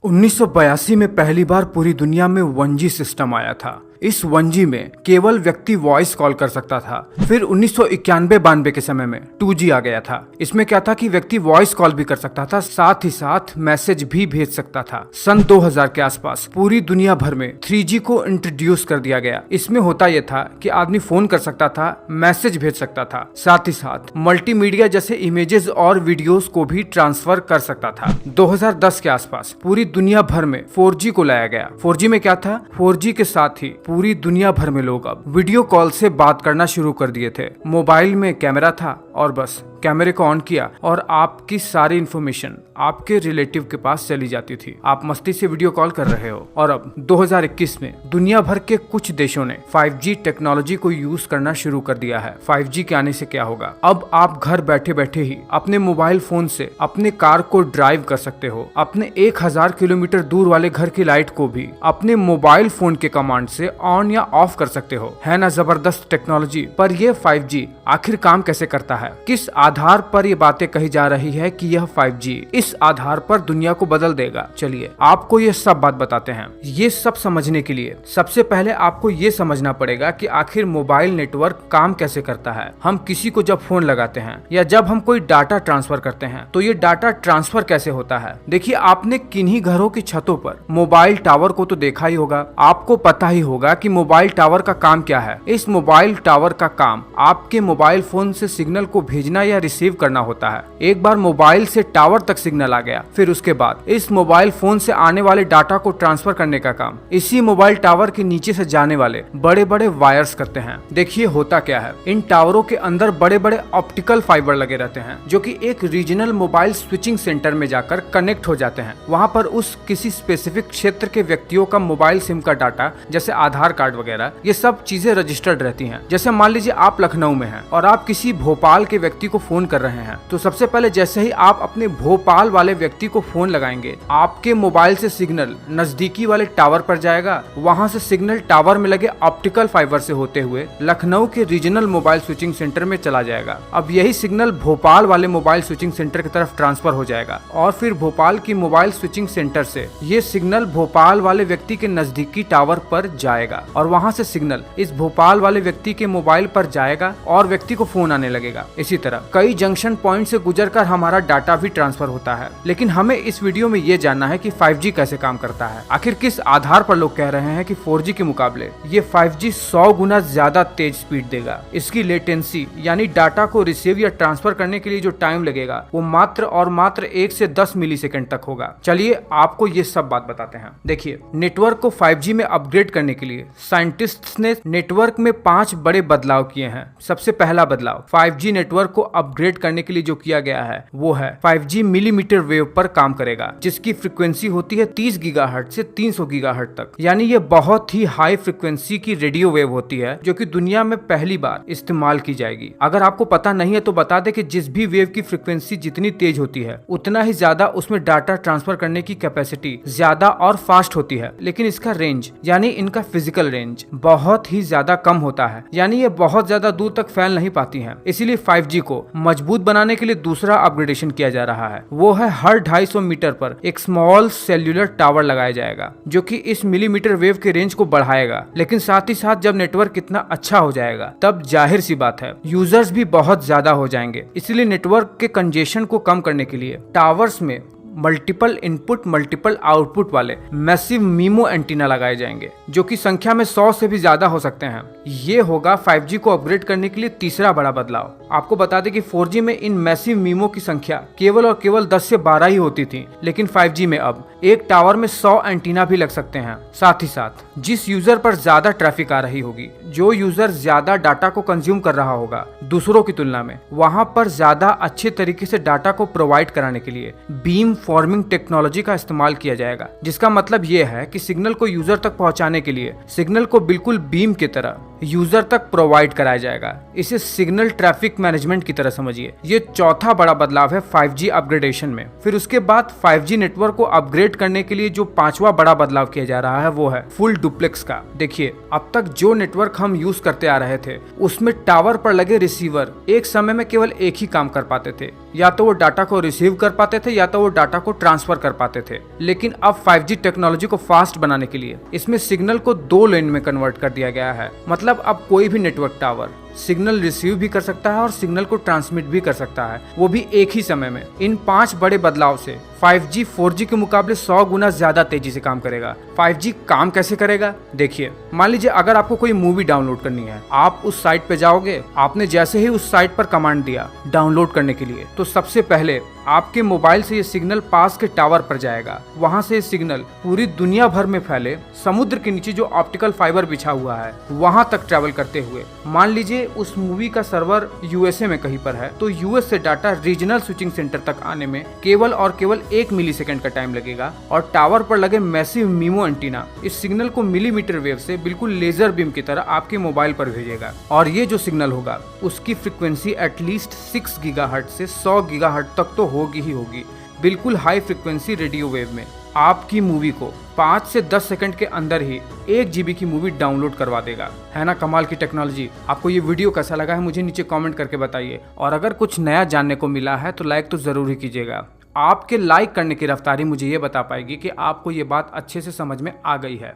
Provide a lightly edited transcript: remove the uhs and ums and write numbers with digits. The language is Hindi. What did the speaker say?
1982 में पहली बार पूरी दुनिया में 1G सिस्टम आया था। इस 1G में केवल व्यक्ति वॉइस कॉल कर सकता था। फिर 1991-92 के समय में 2G आ गया था। इसमें क्या था कि व्यक्ति वॉइस कॉल भी कर सकता था, साथ ही साथ मैसेज भी भेज सकता था। सन 2000 के आसपास पूरी दुनिया भर में 3G को इंट्रोड्यूस कर दिया गया। इसमें होता यह था कि आदमी फोन कर सकता था, मैसेज भेज सकता था, साथ ही साथ मल्टीमीडिया जैसे इमेजेस और वीडियोस को भी ट्रांसफर कर सकता था। 2010 के आसपास पूरी दुनिया भर में 4G को लाया गया। 4G में क्या था? 4G के साथ ही पूरी दुनिया भर में लोग अब वीडियो कॉल से बात करना शुरू कर दिए थे। मोबाइल में कैमरा था और बस कैमरे को ऑन किया और आपकी सारी इंफॉर्मेशन आपके रिलेटिव के पास चली जाती थी। आप मस्ती से वीडियो कॉल कर रहे हो। और अब 2021 में दुनिया भर के कुछ देशों ने 5G टेक्नोलॉजी को यूज करना शुरू कर दिया है। 5G के आने से क्या होगा? अब आप घर बैठे बैठे ही अपने मोबाइल फोन से अपने कार को ड्राइव कर सकते हो। अपने 1000 किलोमीटर दूर वाले घर की लाइट को भी अपने मोबाइल फोन के कमांड से ऑन या ऑफ कर सकते हो। है ना जबरदस्त टेक्नोलॉजी? पर यह 5G आखिर काम कैसे करता है? किस आधार पर ये बातें कही जा रही है कि यह 5G इस आधार पर दुनिया को बदल देगा? चलिए आपको ये सब बात बताते हैं। ये सब समझने के लिए सबसे पहले आपको ये समझना पड़ेगा कि आखिर मोबाइल नेटवर्क काम कैसे करता है। हम किसी को जब फोन लगाते हैं या जब हम कोई डाटा ट्रांसफर करते हैं तो ये डाटा ट्रांसफर कैसे होता है? देखिए, आपने किन्हीं घरों की छतों पर मोबाइल टावर को तो देखा ही होगा। आपको पता ही होगा कि मोबाइल टावर का काम क्या है। इस मोबाइल टावर का काम आपके मोबाइल फोन से सिग्नल को भेजना या रिसीव करना होता है। एक बार मोबाइल से टावर तक सिग्नल आ गया, फिर उसके बाद इस मोबाइल फोन से आने वाले डाटा को ट्रांसफर करने का काम इसी मोबाइल टावर के नीचे से जाने वाले बड़े बड़े वायर्स करते हैं। देखिए होता क्या है, इन टावरों के अंदर बड़े बड़े ऑप्टिकल फाइबर लगे रहते हैं जो कि एक रीजनल मोबाइल स्विचिंग सेंटर में जाकर कनेक्ट हो जाते हैं। वहां पर उस किसी स्पेसिफिक क्षेत्र के व्यक्तियों का मोबाइल सिम का डाटा जैसे आधार कार्ड वगैरह ये सब चीजें रजिस्टर्ड रहती हैं। जैसे मान लीजिए आप लखनऊ में हैं और आप किसी भोपाल के व्यक्ति को फोन कर रहे हैं, तो सबसे पहले जैसे ही आप अपने भोपाल वाले व्यक्ति को फोन लगाएंगे, आपके मोबाइल से सिग्नल नजदीकी वाले टावर पर जाएगा। वहां से सिग्नल टावर में लगे ऑप्टिकल फाइबर से होते हुए लखनऊ के रीजनल मोबाइल स्विचिंग सेंटर में चला जाएगा। अब यही सिग्नल भोपाल वाले मोबाइल स्विचिंग सेंटर की तरफ ट्रांसफर हो जाएगा और फिर भोपाल की मोबाइल स्विचिंग सेंटर से ये सिग्नल भोपाल वाले व्यक्ति के नजदीकी टावर पर जाएगा और वहां से सिग्नल इस भोपाल वाले व्यक्ति के मोबाइल पर जाएगा और व्यक्ति को फोन आने लगेगा। इसी तरह कई जंक्शन पॉइंट से गुजरकर हमारा डाटा भी ट्रांसफर होता है। लेकिन हमें इस वीडियो में ये जानना है कि 5G कैसे काम करता है। आखिर किस आधार पर लोग कह रहे हैं कि 4G के मुकाबले ये 5G 100 गुना ज्यादा तेज स्पीड देगा। इसकी लेटेंसी यानी डाटा को रिसीव या ट्रांसफर करने के लिए जो टाइम लगेगा वो मात्र और मात्र 1 से 10 मिलीसेकंड तक होगा। चलिए आपको ये सब बात बताते हैं। देखिए, नेटवर्क को 5G में अपग्रेड करने के लिए साइंटिस्ट्स ने नेटवर्क में 5 बड़े बदलाव किए हैं। सबसे पहला बदलाव 5G नेटवर्क को अपग्रेड करने के लिए जो किया गया है वो है 5G मिलीमीटर वेव पर काम करेगा, जिसकी फ्रीक्वेंसी होती है 30 गीगाहर्ट्ज से 300 गीगाहर्ट्ज तक। यानी ये बहुत ही हाई फ्रीक्वेंसी की रेडियो वेव होती है जो कि दुनिया में पहली बार इस्तेमाल की जाएगी। अगर आपको पता नहीं है तो बता दे कि जिस भी वेव की फ्रीक्वेंसी जितनी तेज होती है उतना ही ज्यादा उसमें डाटा ट्रांसफर करने की कैपेसिटी ज्यादा और फास्ट होती है। लेकिन इसका रेंज यानी इनका फिजिकल रेंज बहुत ही ज्यादा कम होता है, यानी ये बहुत ज्यादा दूर तक फैल नहीं पाती हैं। इसीलिए 5G को मजबूत बनाने के लिए दूसरा अपग्रेडेशन किया जा रहा है। वो है हर 250 मीटर पर एक स्मॉल सेल्यूलर टावर लगाया जाएगा जो कि इस मिलीमीटर वेव के रेंज को बढ़ाएगा। लेकिन साथ ही साथ जब नेटवर्क इतना अच्छा हो जाएगा तब जाहिर सी बात है यूजर्स भी बहुत ज्यादा हो जाएंगे। इसलिए नेटवर्क के कंजेशन को कम करने के लिए टावर्स में मल्टीपल इनपुट मल्टीपल आउटपुट वाले मैसिव मीमो एंटीना लगाए जाएंगे जो कि संख्या में 100 से भी ज्यादा हो सकते हैं। ये होगा 5G को अपग्रेड करने के लिए तीसरा बड़ा बदलाव। आपको बता दें कि 4G में इन मैसिव मीमो की संख्या केवल और केवल 10 से 12 ही होती थी, लेकिन 5G में अब एक टावर में 100 एंटीना भी लग सकते हैं। साथ ही साथ जिस यूजर पर ज्यादा ट्रैफिक आ रही होगी, जो यूजर ज्यादा डाटा को कंज्यूम कर रहा होगा दूसरों की तुलना में, वहां पर ज्यादा अच्छे तरीके से डाटा को प्रोवाइड कराने के लिए बीम फॉर्मिंग टेक्नोलॉजी का इस्तेमाल किया जाएगा। जिसका मतलब ये है कि सिग्नल को यूजर तक पहुंचाने के लिए सिग्नल को बिल्कुल बीम की तरह यूजर तक प्रोवाइड कराया जाएगा। इसे सिग्नल ट्रैफिक मैनेजमेंट की तरह समझिए। ये चौथा बड़ा बदलाव है 5G अपग्रेडेशन में। फिर उसके बाद 5G नेटवर्क को अपग्रेड करने के लिए जो पांचवा बड़ा बदलाव किया जा रहा है वो है फुल डुप्लेक्स का। देखिए, अब तक जो नेटवर्क हम यूज करते आ रहे थे उसमें टावर पर लगे रिसीवर एक समय में केवल एक ही काम कर पाते थे, या तो वो डाटा को रिसीव कर पाते थे या तो वो डाटा डाटा को ट्रांसफर कर पाते थे। लेकिन अब 5G टेक्नोलॉजी को फास्ट बनाने के लिए इसमें सिग्नल को 2 लेन में कन्वर्ट कर दिया गया है। मतलब अब कोई भी नेटवर्क टावर सिग्नल रिसीव भी कर सकता है और सिग्नल को ट्रांसमिट भी कर सकता है, वो भी एक ही समय में। इन 5 बड़े बदलाव से 5G 4G के मुकाबले 100 गुना ज्यादा तेजी से काम करेगा। 5G काम कैसे करेगा देखिए, मान लीजिए अगर आपको कोई मूवी डाउनलोड करनी है, आप उस साइट पे जाओगे। आपने जैसे ही उस साइट पर कमांड दिया डाउनलोड करने के लिए, तो सबसे पहले आपके मोबाइल से ये सिग्नल पास के टावर पर जाएगा। वहां से ये सिग्नल पूरी दुनिया भर में फैले समुद्र के नीचे जो ऑप्टिकल फाइबर बिछा हुआ है वहां तक ट्रेवल करते हुए, मान लीजिए उस मूवी का सर्वर यूएसए में कहीं पर है, तो यूएस से डाटा रीजनल स्विचिंग सेंटर तक आने में केवल और केवल 1 मिलीसेकंड का टाइम लगेगा। और टावर पर लगे मैसिव मीमो एंटीना इस सिग्नल को मिलीमीटर वेव से बिल्कुल लेजर बीम की तरह आपके मोबाइल पर भेजेगा। और ये जो सिग्नल होगा उसकी फ्रीक्वेंसी एटलीस्ट 6 गीगाहर्ट्ज से 100 गीगाहर्ट्ज तक तो होगी ही होगी, बिल्कुल हाई फ्रीक्वेंसी रेडियो वेव में। आपकी मूवी को 5 से 10 सेकंड के अंदर ही 1 GB की मूवी डाउनलोड करवा देगा। है ना कमाल की टेक्नोलॉजी। आपको ये वीडियो कैसा लगा है मुझे नीचे कमेंट करके बताइए, और अगर कुछ नया जानने को मिला है तो लाइक तो जरूर ही कीजिएगा। आपके लाइक करने की रफ्तारी मुझे ये बता पाएगी कि आपको ये बात अच्छे से समझ में आ गई है।